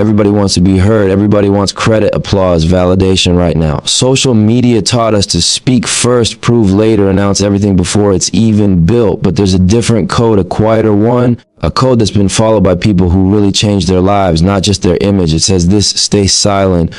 Everybody wants to be heard. Everybody wants credit, applause, validation right now. Social media taught us to speak first, prove later, announce everything before it's even built. But there's a different code, a quieter one, a code that's been followed by people who really changed their lives, not just their image. It says this: stay silent,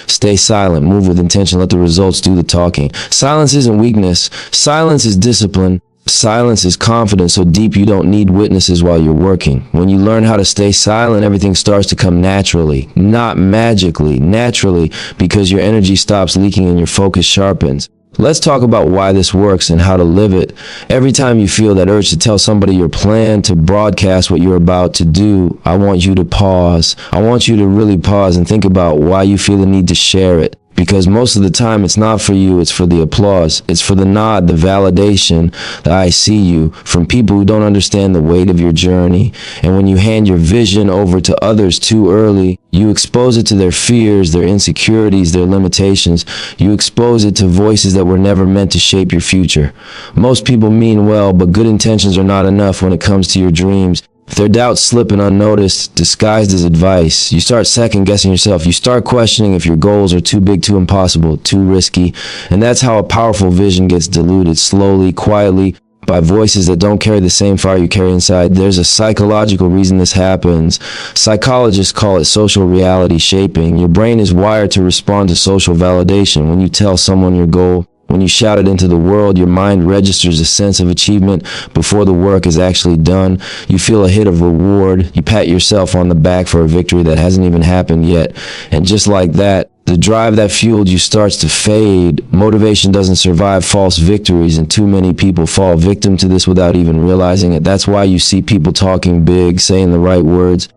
move with intention, let the results do the talking. Silence isn't weakness. Silence is discipline. Silence is confidence so deep you don't need witnesses while you're working. When you learn how to stay silent, everything starts to come naturally, not magically, naturally, because your energy stops leaking and your focus sharpens. Let's talk about why this works and how to live it. Every time you feel that urge to tell somebody your plan, to broadcast what you're about to do, I want you to pause. I want you to really pause and think about why you feel the need to share it. Because most of the time it's not for you, it's for the applause. It's for the nod, the validation, the I see you, from people who don't understand the weight of your journey. And when you hand your vision over to others too early, you expose it to their fears, their insecurities, their limitations. You expose it to voices that were never meant to shape your future. Most people mean well, but good intentions are not enough when it comes to your dreams. If their doubts slip in unnoticed, disguised as advice, you start second-guessing yourself. You start questioning if your goals are too big, too impossible, too risky. And that's how a powerful vision gets diluted, slowly, quietly, by voices that don't carry the same fire you carry inside. There's a psychological reason this happens. Psychologists call it social reality shaping. Your brain is wired to respond to social validation. When you tell someone your goal, when you shout it into the world, your mind registers a sense of achievement before the work is actually done. You feel a hit of reward. You pat yourself on the back for a victory that hasn't even happened yet. And just like that, the drive that fueled you starts to fade. Motivation doesn't survive false victories, and too many people fall victim to this without even realizing it. That's why you see people talking big, saying the right words,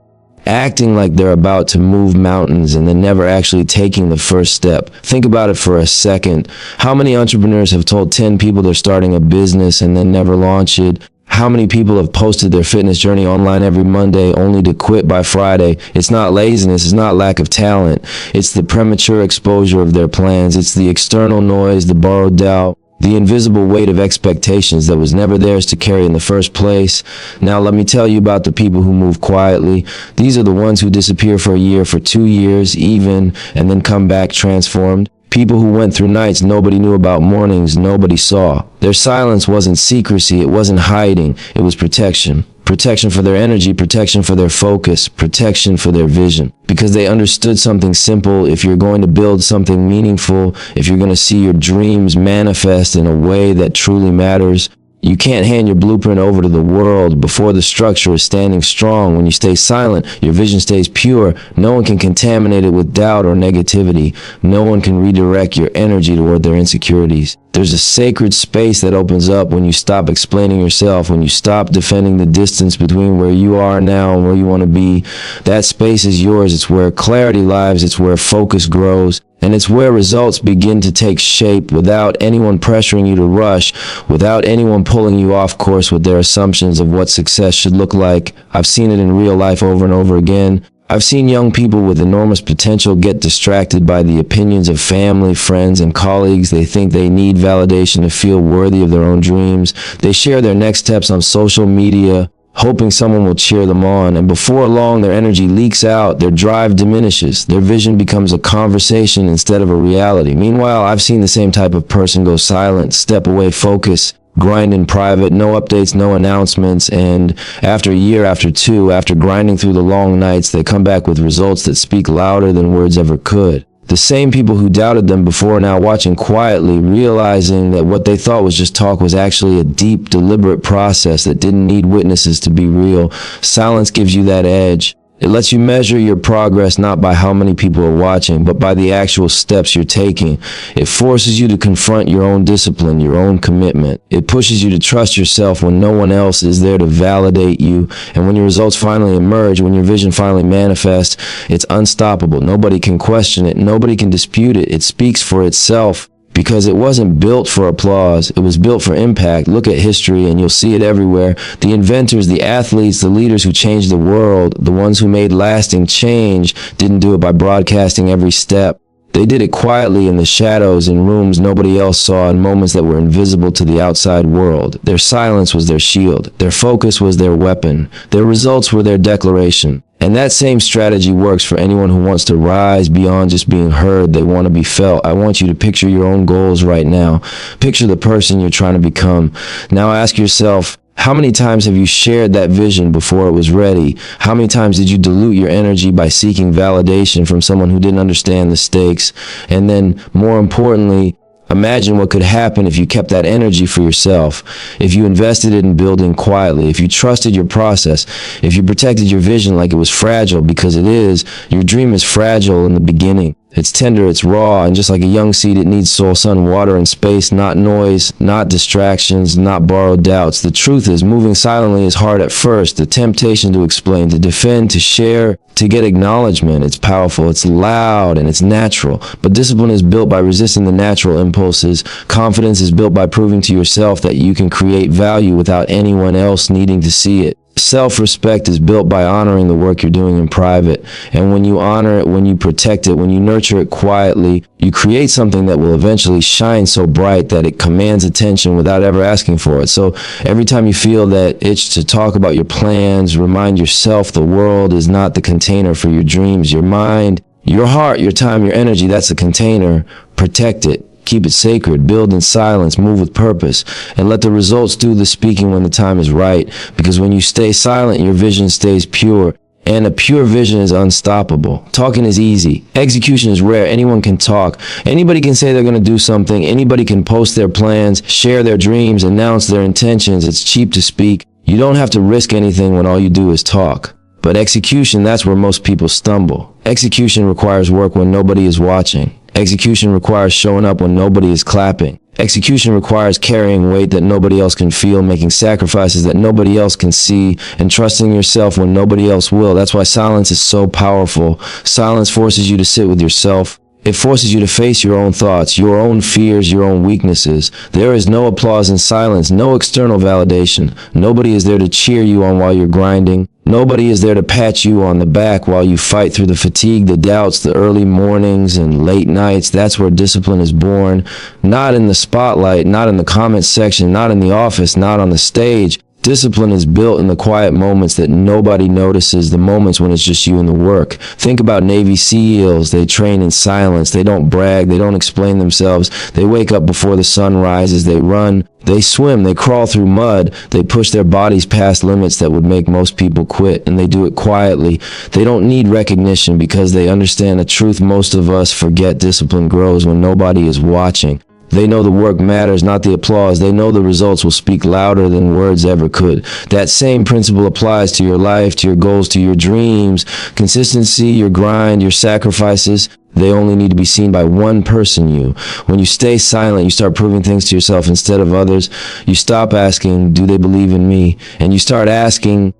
acting like they're about to move mountains and then never actually taking the first step. Think about it for a second. How many entrepreneurs have told 10 people they're starting a business and then never launch it? How many people have posted their fitness journey online every Monday only to quit by Friday? It's not laziness, it's not lack of talent. It's the premature exposure of their plans. It's the external noise, the borrowed doubt, the invisible weight of expectations that was never theirs to carry in the first place. Now let me tell you about the people who move quietly. These are the ones who disappear for a year, for 2 years even, and then come back transformed. People who went through nights nobody knew about, mornings nobody saw. Their silence wasn't secrecy, it wasn't hiding, it was protection. Protection for their energy, protection for their focus, protection for their vision. Because they understood something simple: if you're going to build something meaningful, if you're going to see your dreams manifest in a way that truly matters, you can't hand your blueprint over to the world before the structure is standing strong. When you stay silent, your vision stays pure. No one can contaminate it with doubt or negativity. No one can redirect your energy toward their insecurities. There's a sacred space that opens up when you stop explaining yourself, when you stop defending the distance between where you are now and where you want to be. That space is yours. It's where clarity lives. It's where focus grows. And it's where results begin to take shape without anyone pressuring you to rush, without anyone pulling you off course with their assumptions of what success should look like. I've seen it in real life over and over again. I've seen young people with enormous potential get distracted by the opinions of family, friends, and colleagues. They think they need validation to feel worthy of their own dreams. They share their next steps on social media, hoping someone will cheer them on, and before long their energy leaks out, their drive diminishes, their vision becomes a conversation instead of a reality. Meanwhile, I've seen the same type of person go silent, step away, focus, grind in private, no updates, no announcements, and after a year, after two, after grinding through the long nights, they come back with results that speak louder than words ever could. The same people who doubted them before are now watching quietly, realizing that what they thought was just talk was actually a deep, deliberate process that didn't need witnesses to be real. Silence gives you that edge. It lets you measure your progress not by how many people are watching, but by the actual steps you're taking. It forces you to confront your own discipline, your own commitment. It pushes you to trust yourself when no one else is there to validate you. And when your results finally emerge, when your vision finally manifests, it's unstoppable. Nobody can question it. Nobody can dispute it. It speaks for itself. Because it wasn't built for applause, it was built for impact. Look at history and you'll see it everywhere. The inventors, the athletes, the leaders who changed the world, the ones who made lasting change, didn't do it by broadcasting every step. They did it quietly in the shadows, in rooms nobody else saw, in moments that were invisible to the outside world. Their silence was their shield. Their focus was their weapon. Their results were their declaration. And that same strategy works for anyone who wants to rise beyond just being heard. They want to be felt. I want you to picture your own goals right now. Picture the person you're trying to become. Now ask yourself, how many times have you shared that vision before it was ready? How many times did you dilute your energy by seeking validation from someone who didn't understand the stakes? And then, more importantly, imagine what could happen if you kept that energy for yourself, if you invested it in building quietly, if you trusted your process, if you protected your vision like it was fragile, because it is. Your dream is fragile in the beginning. It's tender, it's raw, and just like a young seed, it needs soil, sun, water, and space, not noise, not distractions, not borrowed doubts. The truth is, moving silently is hard at first. The temptation to explain, to defend, to share, to get acknowledgement, it's powerful, it's loud, and it's natural. But discipline is built by resisting the natural impulses. Confidence is built by proving to yourself that you can create value without anyone else needing to see it. Self-respect is built by honoring the work you're doing in private. And when you honor it, when you protect it, when you nurture it quietly, you create something that will eventually shine so bright that it commands attention without ever asking for it. So every time you feel that itch to talk about your plans, remind yourself the world is not the container for your dreams. Your mind, your heart, your time, your energy, that's the container. Protect it. Keep it sacred, build in silence, move with purpose, and let the results do the speaking when the time is right. Because when you stay silent, your vision stays pure, and a pure vision is unstoppable. Talking is easy. Execution is rare. Anyone can talk. Anybody can say they're going to do something. Anybody can post their plans, share their dreams, announce their intentions. It's cheap to speak. You don't have to risk anything when all you do is talk. But execution, that's where most people stumble. Execution requires work when nobody is watching. Execution requires showing up when nobody is clapping. Execution requires carrying weight that nobody else can feel, making sacrifices that nobody else can see, and trusting yourself when nobody else will. That's why silence is so powerful. Silence forces you to sit with yourself. It forces you to face your own thoughts, your own fears, your own weaknesses. There is no applause in silence, no external validation. Nobody is there to cheer you on while you're grinding. Nobody is there to pat you on the back while you fight through the fatigue, the doubts, the early mornings and late nights. That's where discipline is born. Not in the spotlight, not in the comment section, not in the office, not on the stage. Discipline is built in the quiet moments that nobody notices, the moments when it's just you and the work. Think about Navy SEALs. They train in silence. They don't brag. They don't explain themselves. They wake up before the sun rises. They run. They swim. They crawl through mud. They push their bodies past limits that would make most people quit, and they do it quietly. They don't need recognition because they understand the truth most of us forget. Discipline grows when nobody is watching. They know the work matters, not the applause. They know the results will speak louder than words ever could. That same principle applies to your life, to your goals, to your dreams. Consistency, your grind, your sacrifices, they only need to be seen by one person, you. When you stay silent, you start proving things to yourself instead of others. You stop asking, do they believe in me? And you start asking,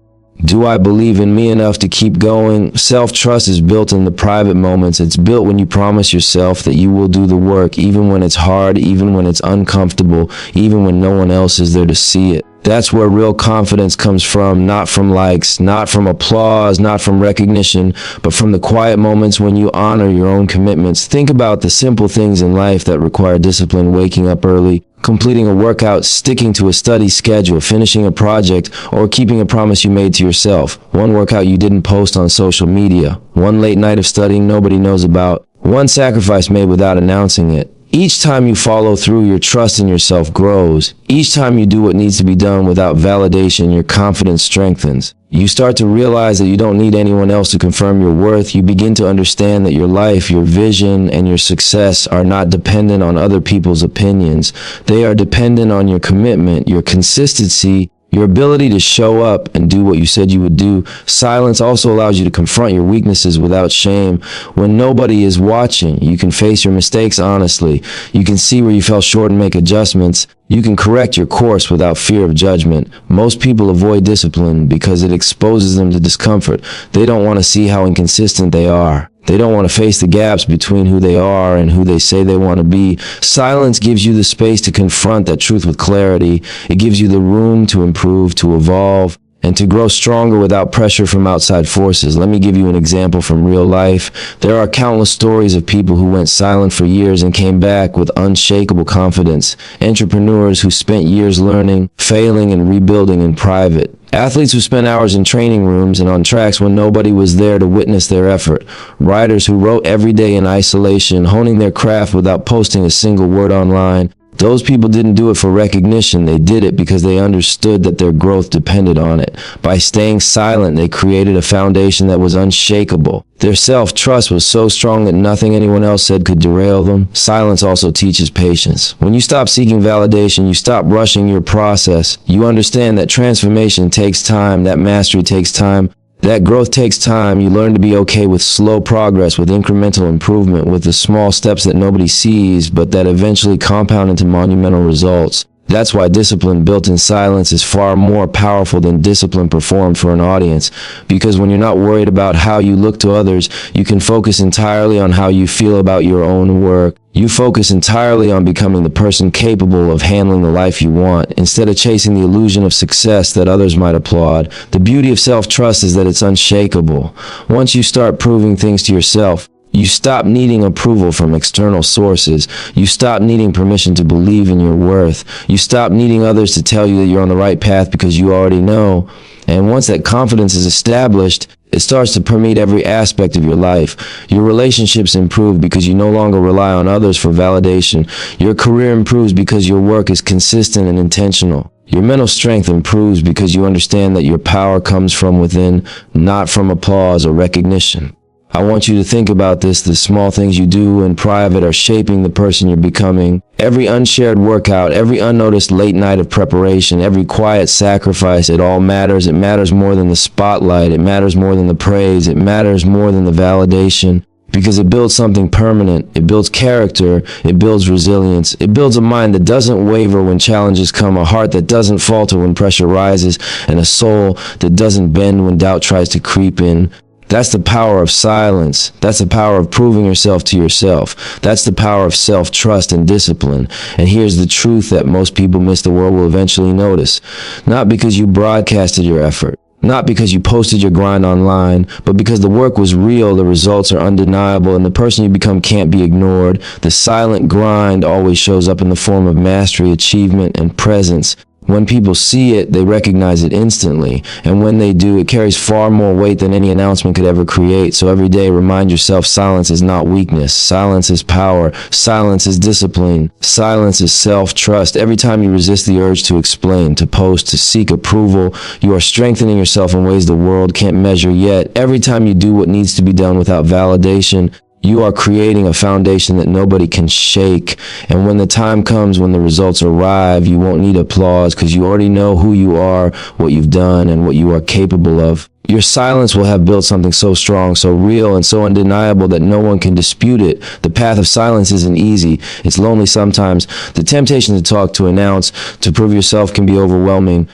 do I believe in me enough to keep going? Self-trust is built in the private moments. It's built when you promise yourself that you will do the work, even when it's hard, even when it's uncomfortable, even when no one else is there to see it. That's where real confidence comes from, not from likes, not from applause, not from recognition, but from the quiet moments when you honor your own commitments. Think about the simple things in life that require discipline: waking up early, completing a workout, sticking to a study schedule, finishing a project, or keeping a promise you made to yourself. One workout you didn't post on social media. One late night of studying nobody knows about. One sacrifice made without announcing it. Each time you follow through, your trust in yourself grows. Each time you do what needs to be done without validation, your confidence strengthens. You start to realize that you don't need anyone else to confirm your worth. You begin to understand that your life, your vision, and your success are not dependent on other people's opinions. They are dependent on your commitment, your consistency, your ability to show up and do what you said you would do. Silence also allows you to confront your weaknesses without shame. When nobody is watching, you can face your mistakes honestly. You can see where you fell short and make adjustments. You can correct your course without fear of judgment. Most people avoid discipline because it exposes them to discomfort. They don't want to see how inconsistent they are. They don't want to face the gaps between who they are and who they say they want to be. Silence gives you the space to confront that truth with clarity. It gives you the room to improve, to evolve, and to grow stronger without pressure from outside forces. Let me give you an example from real life. There are countless stories of people who went silent for years and came back with unshakable confidence. Entrepreneurs who spent years learning, failing, and rebuilding in private. Athletes who spent hours in training rooms and on tracks when nobody was there to witness their effort. Writers who wrote every day in isolation, honing their craft without posting a single word online. Those people didn't do it for recognition. They did it because they understood that their growth depended on it. By staying silent, they created a foundation that was unshakable. Their self-trust was so strong that nothing anyone else said could derail them. Silence also teaches patience. When you stop seeking validation, you stop rushing your process. You understand that transformation takes time, that mastery takes time. That growth takes time. You learn to be okay with slow progress, with incremental improvement, with the small steps that nobody sees, but that eventually compound into monumental results. That's why discipline built in silence is far more powerful than discipline performed for an audience. Because when you're not worried about how you look to others, you can focus entirely on how you feel about your own work. You focus entirely on becoming the person capable of handling the life you want, instead of chasing the illusion of success that others might applaud. The beauty of self-trust is that it's unshakable. Once you start proving things to yourself, you stop needing approval from external sources. You stop needing permission to believe in your worth. You stop needing others to tell you that you're on the right path because you already know. And once that confidence is established, it starts to permeate every aspect of your life. Your relationships improve because you no longer rely on others for validation. Your career improves because your work is consistent and intentional. Your mental strength improves because you understand that your power comes from within, not from applause or recognition. I want you to think about this. The small things you do in private are shaping the person you're becoming. Every unshared workout, every unnoticed late night of preparation, every quiet sacrifice, it all matters. It matters more than the spotlight. It matters more than the praise. It matters more than the validation. Because it builds something permanent. It builds character. It builds resilience. It builds a mind that doesn't waver when challenges come, a heart that doesn't falter when pressure rises, and a soul that doesn't bend when doubt tries to creep in. That's the power of silence. That's the power of proving yourself to yourself. That's the power of self-trust and discipline. And here's the truth that most people miss: the world will eventually notice. Not because you broadcasted your effort, not because you posted your grind online, but because the work was real, the results are undeniable, and the person you become can't be ignored. The silent grind always shows up in the form of mastery, achievement, and presence. When people see it, they recognize it instantly. And when they do, it carries far more weight than any announcement could ever create. So every day, remind yourself silence is not weakness. Silence is power. Silence is discipline. Silence is self-trust. Every time you resist the urge to explain, to post, to seek approval, you are strengthening yourself in ways the world can't measure yet. Every time you do what needs to be done without validation, you are creating a foundation that nobody can shake. And when the time comes, when the results arrive, you won't need applause because you already know who you are, what you've done, and what you are capable of. Your silence will have built something so strong, so real, and so undeniable that no one can dispute it. The path of silence isn't easy. It's lonely sometimes. The temptation to talk, to announce, to prove yourself can be overwhelming.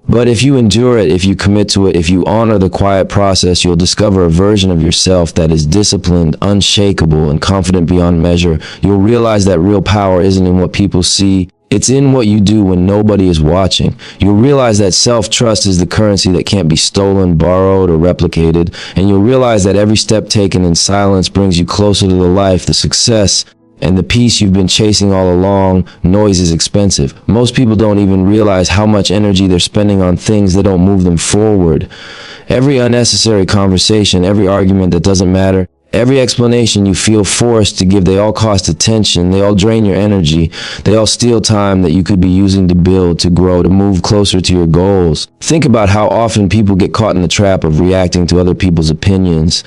But if you endure it, if you commit to it, if you honor the quiet process, you'll discover a version of yourself that is disciplined, unshakable, and confident beyond measure. You'll realize that real power isn't in what people see. It's in what you do when nobody is watching. You'll realize that self-trust is the currency that can't be stolen, borrowed, or replicated. And you'll realize that every step taken in silence brings you closer to the life, the success, and the peace you've been chasing all along. Noise is expensive. Most people don't even realize how much energy they're spending on things that don't move them forward. Every unnecessary conversation, every argument that doesn't matter, every explanation you feel forced to give, they all cost attention, they all drain your energy, they all steal time that you could be using to build, to grow, to move closer to your goals. Think about how often people get caught in the trap of reacting to other people's opinions.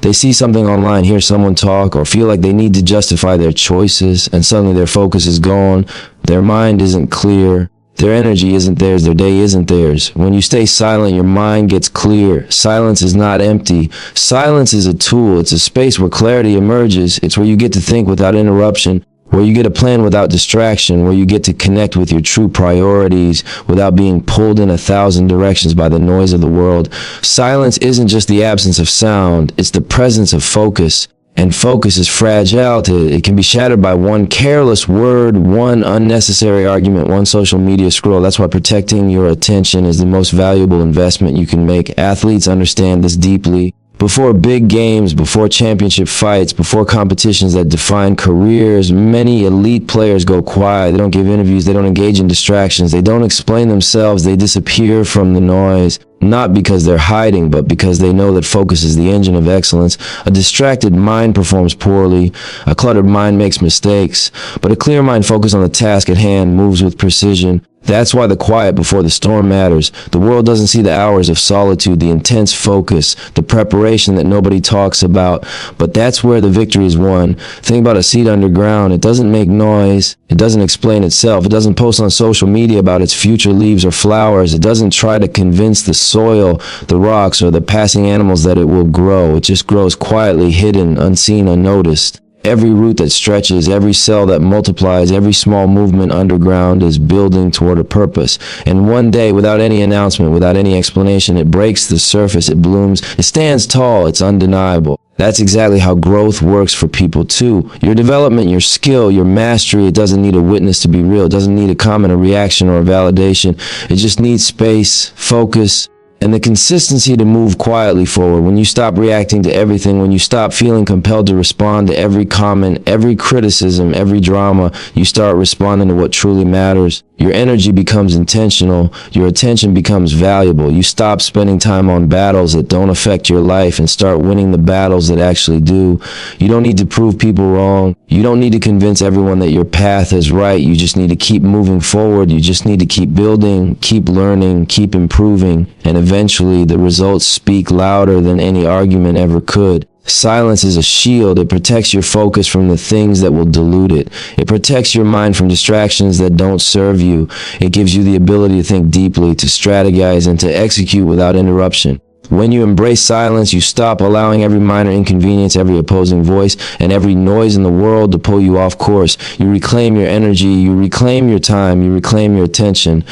They see something online, hear someone talk, or feel like they need to justify their choices, and suddenly their focus is gone, their mind isn't clear. Their energy isn't theirs, their day isn't theirs. When you stay silent, your mind gets clear. Silence is not empty. Silence is a tool. It's a space where clarity emerges. It's where you get to think without interruption, where you get to plan without distraction, where you get to connect with your true priorities without being pulled in 1,000 directions by the noise of the world. Silence isn't just the absence of sound, it's the presence of focus. And focus is fragile. It can be shattered by one careless word, one unnecessary argument, one social media scroll. That's why protecting your attention is the most valuable investment you can make. Athletes understand this deeply. Before big games, before championship fights, before competitions that define careers, many elite players go quiet. They don't give interviews, they don't engage in distractions, they don't explain themselves, they disappear from the noise. Not because they're hiding, but because they know that focus is the engine of excellence. A distracted mind performs poorly, a cluttered mind makes mistakes, but a clear mind focused on the task at hand moves with precision. That's why the quiet before the storm matters. The world doesn't see the hours of solitude, the intense focus, the preparation that nobody talks about, but that's where the victory is won. Think about a seed underground. It doesn't make noise. It doesn't explain itself. It doesn't post on social media about its future leaves or flowers. It doesn't try to convince the soil, the rocks, or the passing animals that it will grow. It just grows quietly, hidden, unseen, unnoticed. Every root that stretches, every cell that multiplies, every small movement underground is building toward a purpose. And one day, without any announcement, without any explanation, it breaks the surface, it blooms, it stands tall, it's undeniable. That's exactly how growth works for people too. Your development, your skill, your mastery, it doesn't need a witness to be real. It doesn't need a comment, a reaction, or a validation. It just needs space, focus, and the consistency to move quietly forward. When you stop reacting to everything, when you stop feeling compelled to respond to every comment, every criticism, every drama, you start responding to what truly matters. Your energy becomes intentional. Your attention becomes valuable. You stop spending time on battles that don't affect your life and start winning the battles that actually do. You don't need to prove people wrong. You don't need to convince everyone that your path is right. You just need to keep moving forward. You just need to keep building, keep learning, keep improving, and eventually the results speak louder than any argument ever could. Silence is a shield. It protects your focus from the things that will dilute it. It protects your mind from distractions that don't serve you. It gives you the ability to think deeply, to strategize, and to execute without interruption. When you embrace silence, you stop allowing every minor inconvenience, every opposing voice, and every noise in the world to pull you off course. You reclaim your energy, you reclaim your time, you reclaim your attention.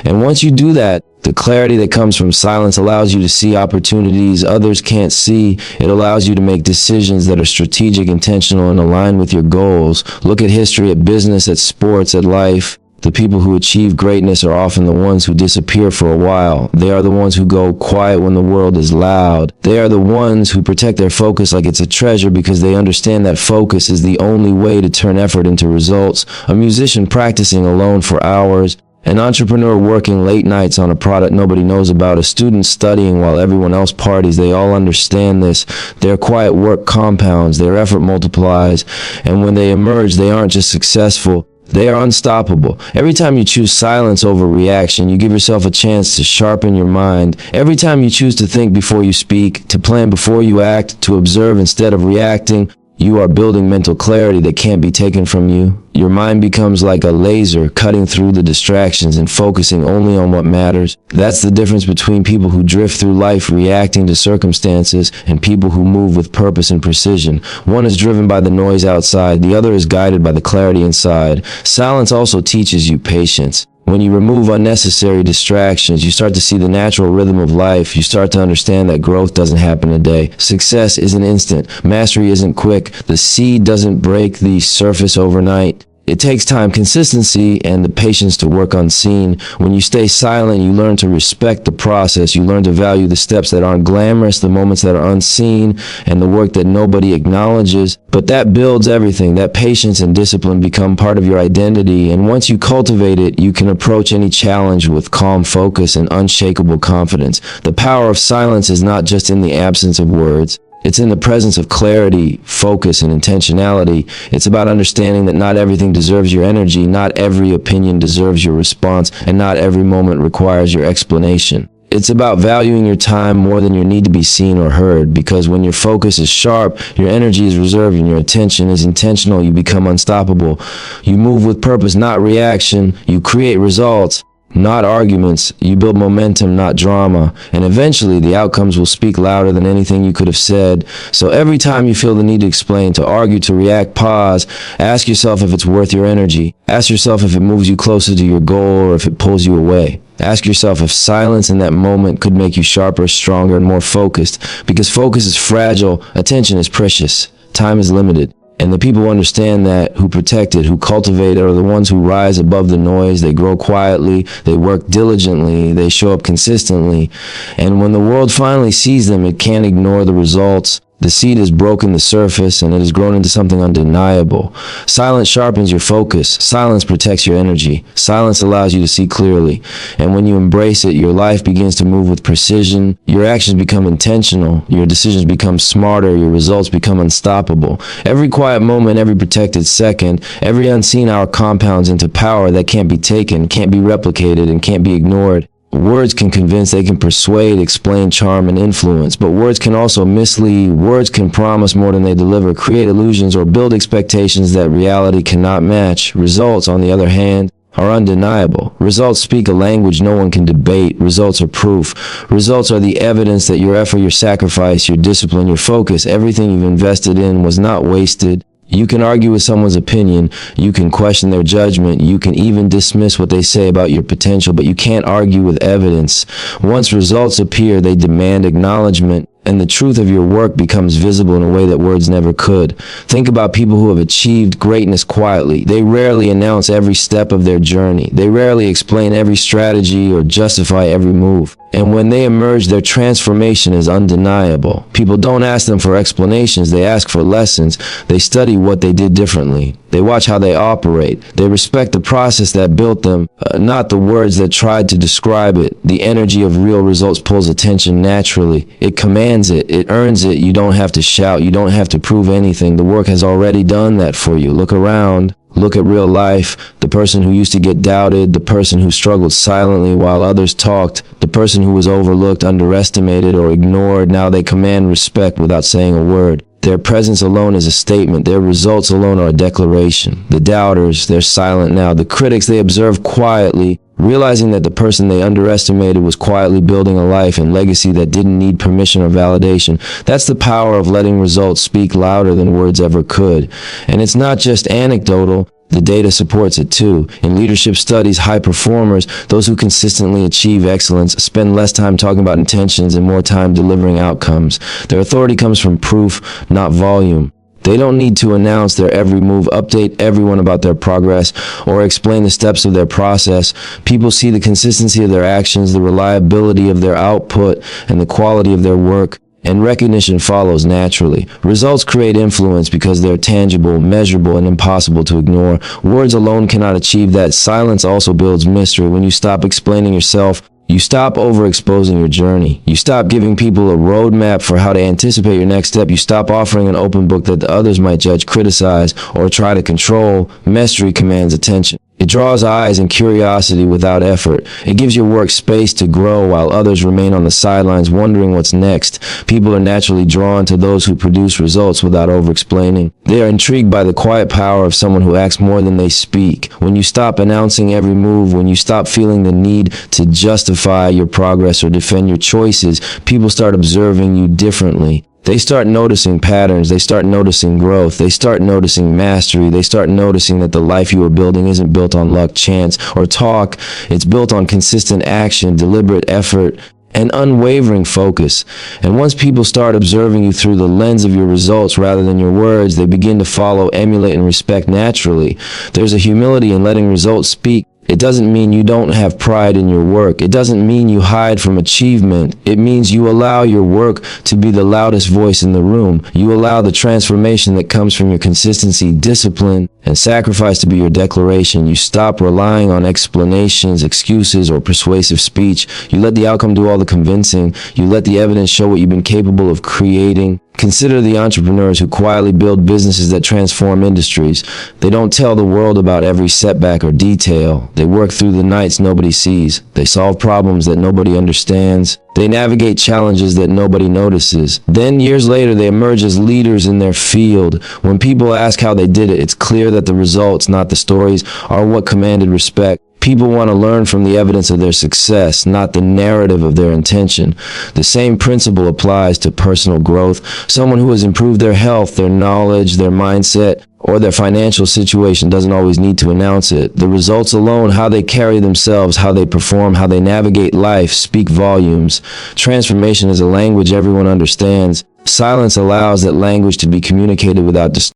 And once you do that, the clarity that comes from silence allows you to see opportunities others can't see. It allows you to make decisions that are strategic, intentional, and aligned with your goals. Look at history, at business, at sports, at life. The people who achieve greatness are often the ones who disappear for a while. They are the ones who go quiet when the world is loud. They are the ones who protect their focus like it's a treasure because they understand that focus is the only way to turn effort into results. A musician practicing alone for hours, an entrepreneur working late nights on a product nobody knows about, a student studying while everyone else parties. They all understand this. Their quiet work compounds, their effort multiplies, and when they emerge, they aren't just successful, they are unstoppable. Every time you choose silence over reaction, you give yourself a chance to sharpen your mind. Every time you choose to think before you speak, to plan before you act, to observe instead of reacting, you are building mental clarity that can't be taken from you. Your mind becomes like a laser, cutting through the distractions and focusing only on what matters. That's the difference between people who drift through life reacting to circumstances and people who move with purpose and precision. One is driven by the noise outside, the other is guided by the clarity inside. Silence also teaches you patience. When you remove unnecessary distractions, you start to see the natural rhythm of life. You start to understand that growth doesn't happen in a day. Success isn't instant. Mastery isn't quick. The seed doesn't break the surface overnight. It takes time, consistency, and the patience to work unseen. When you stay silent, you learn to respect the process. You learn to value the steps that aren't glamorous, the moments that are unseen, and the work that nobody acknowledges. But that builds everything. That patience and discipline become part of your identity. And once you cultivate it, you can approach any challenge with calm focus and unshakable confidence. The power of silence is not just in the absence of words. It's in the presence of clarity, focus, and intentionality. It's about understanding that not everything deserves your energy, not every opinion deserves your response, and not every moment requires your explanation. It's about valuing your time more than your need to be seen or heard, because when your focus is sharp, your energy is reserved, and your attention is intentional, you become unstoppable. You move with purpose, not reaction. You create results, not arguments. You build momentum, not drama. And eventually the outcomes will speak louder than anything you could have said. So every time you feel the need to explain, to argue, to react, pause. Ask yourself if it's worth your energy. Ask yourself if it moves you closer to your goal or if it pulls you away. Ask yourself if silence in that moment could make you sharper, stronger, and more focused. Because focus is fragile, attention is precious, time is limited. And the people who understand that, who protect it, who cultivate it, are the ones who rise above the noise. They grow quietly, they work diligently, they show up consistently. And when the world finally sees them, it can't ignore the results. The seed has broken the surface and it has grown into something undeniable. Silence sharpens your focus. Silence protects your energy. Silence allows you to see clearly. And when you embrace it, your life begins to move with precision. Your actions become intentional. Your decisions become smarter. Your results become unstoppable. Every quiet moment, every protected second, every unseen hour compounds into power that can't be taken, can't be replicated, and can't be ignored. Words can convince, they can persuade, explain, charm, and influence, but words can also mislead. Words can promise more than they deliver, create illusions, or build expectations that reality cannot match. Results, on the other hand, are undeniable. Results speak a language no one can debate. Results are proof. Results are the evidence that your effort, your sacrifice, your discipline, your focus, everything you've invested in was not wasted. You can argue with someone's opinion, you can question their judgment, you can even dismiss what they say about your potential, but you can't argue with evidence. Once results appear, they demand acknowledgement, and the truth of your work becomes visible in a way that words never could. Think about people who have achieved greatness quietly. They rarely announce every step of their journey. They rarely explain every strategy or justify every move. And when they emerge, their transformation is undeniable. People don't ask them for explanations, they ask for lessons. They study what they did differently. They watch how they operate. They respect the process that built them, not the words that tried to describe it. The energy of real results pulls attention naturally. It commands it. It earns it. You don't have to shout. You don't have to prove anything. The work has already done that for you. Look around. Look at real life. The person who used to get doubted, the person who struggled silently while others talked, the person who was overlooked, underestimated, or ignored, now they command respect without saying a word. Their presence alone is a statement. Their results alone are a declaration. The doubters, they're silent now. The critics, they observe quietly, realizing that the person they underestimated was quietly building a life and legacy that didn't need permission or validation. That's the power of letting results speak louder than words ever could. And it's not just anecdotal. The data supports it too. In leadership studies, high performers, those who consistently achieve excellence, spend less time talking about intentions and more time delivering outcomes. Their authority comes from proof, not volume. They don't need to announce their every move, update everyone about their progress, or explain the steps of their process. People see the consistency of their actions, the reliability of their output, and the quality of their work. And recognition follows naturally. Results create influence because they're tangible, measurable, and impossible to ignore. Words alone cannot achieve that. Silence also builds mystery. When you stop explaining yourself, you stop overexposing your journey. You stop giving people a roadmap for how to anticipate your next step. You stop offering an open book that the others might judge, criticize, or try to control. Mystery commands attention. It draws eyes and curiosity without effort. It gives your work space to grow while others remain on the sidelines wondering what's next. People are naturally drawn to those who produce results without over-explaining. They are intrigued by the quiet power of someone who acts more than they speak. When you stop announcing every move, when you stop feeling the need to justify your progress or defend your choices, people start observing you differently. They start noticing patterns, they start noticing growth, they start noticing mastery, they start noticing that the life you are building isn't built on luck, chance, or talk. It's built on consistent action, deliberate effort, and unwavering focus. And once people start observing you through the lens of your results rather than your words, they begin to follow, emulate, and respect naturally. There's a humility in letting results speak. It doesn't mean you don't have pride in your work. It doesn't mean you hide from achievement. It means you allow your work to be the loudest voice in the room. You allow the transformation that comes from your consistency, discipline, and sacrifice to be your declaration. You stop relying on explanations, excuses, or persuasive speech. You let the outcome do all the convincing. You let the evidence show what you've been capable of creating. Consider the entrepreneurs who quietly build businesses that transform industries. They don't tell the world about every setback or detail. They work through the nights nobody sees. They solve problems that nobody understands. They navigate challenges that nobody notices. Then, years later, they emerge as leaders in their field. When people ask how they did it, it's clear that the results, not the stories, are what commanded respect. People want to learn from the evidence of their success, not the narrative of their intention. The same principle applies to personal growth. Someone who has improved their health, their knowledge, their mindset, or their financial situation doesn't always need to announce it. The results alone, how they carry themselves, how they perform, how they navigate life, speak volumes. Transformation is a language everyone understands. Silence allows that language to be communicated without distortion.